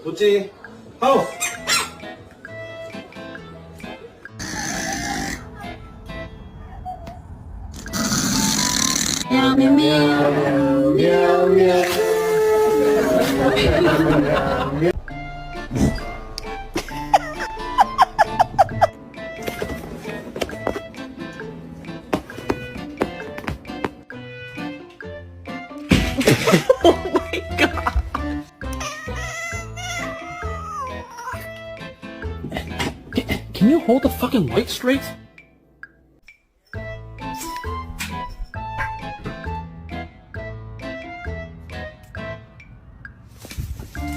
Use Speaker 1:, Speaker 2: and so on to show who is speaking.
Speaker 1: 도찌 하우.
Speaker 2: Can you hold the fucking light straight?